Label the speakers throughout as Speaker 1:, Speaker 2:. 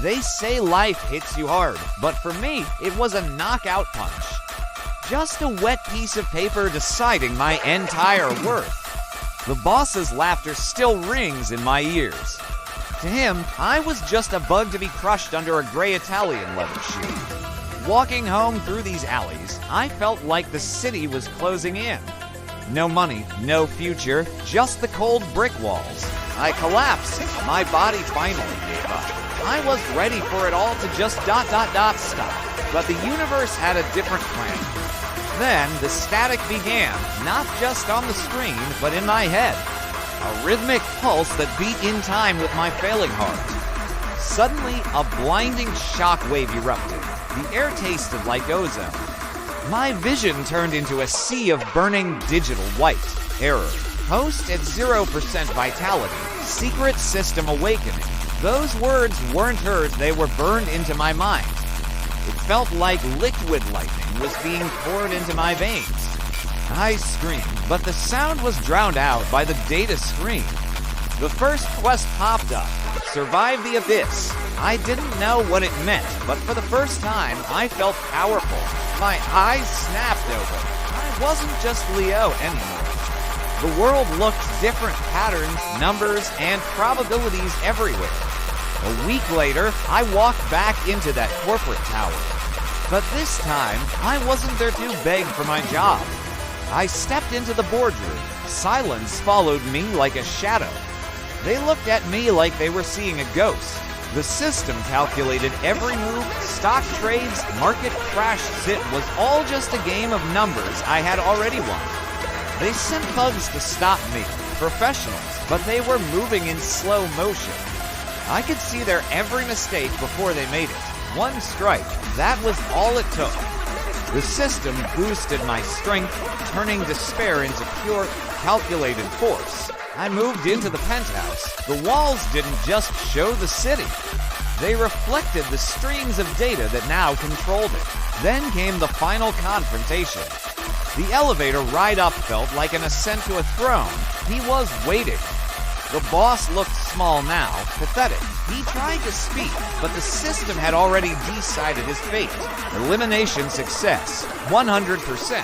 Speaker 1: They say life hits you hard, but for me, it was a knockout punch. Just a wet piece of paper deciding my entire worth. The boss's laughter still rings in my ears. To him, I was just a bug to be crushed under a gray Italian leather shoe. Walking home through these alleys, I felt like the city was closing in. No money, no future, just the cold brick walls. I collapsed. My body finally gave up. I was ready for it all to just ... stop. But the universe had a different plan. Then the static began, not just on the screen, but in my head. A rhythmic pulse that beat in time with my failing heart. Suddenly, a blinding shockwave erupted. The air tasted like ozone. My vision turned into a sea of burning digital white. Error. Host at 0% vitality. Secret system awakening. Those words weren't heard, they were burned into my mind. It felt like liquid lightning was being poured into my veins. I screamed, but the sound was drowned out by the data screen. The first quest popped up. Survive the abyss. I didn't know what it meant, but for the first time, I felt powerful. My eyes snapped open. I wasn't just Leo anymore. The world looked different, patterns, numbers, and probabilities everywhere. A week later, I walked back into that corporate tower. But this time, I wasn't there to beg for my job. I stepped into the boardroom. Silence followed me like a shadow. They looked at me like they were seeing a ghost. The system calculated every move, stock trades, market crash zit was all just a game of numbers I had already won. They sent bugs to stop me, professionals, but they were moving in slow motion. I could see their every mistake before they made it. One strike, that was all it took. The system boosted my strength, turning despair into pure, calculated force. I moved into the penthouse. The walls didn't just show the city. They reflected the streams of data that now controlled it. Then came the final confrontation. The elevator ride up felt like an ascent to a throne. He was waiting. The boss looked small now, pathetic. He tried to speak, but the system had already decided his fate. Elimination success, 100%.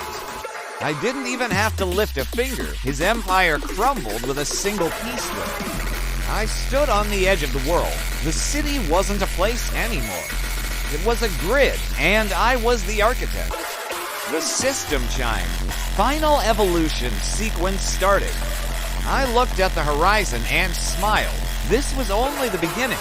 Speaker 1: I didn't even have to lift a finger. His empire crumbled with a single keystroke. I stood on the edge of the world. The city wasn't a place anymore. It was a grid, and I was the architect. The system chimed. Final evolution sequence started. I looked at the horizon and smiled. This was only the beginning.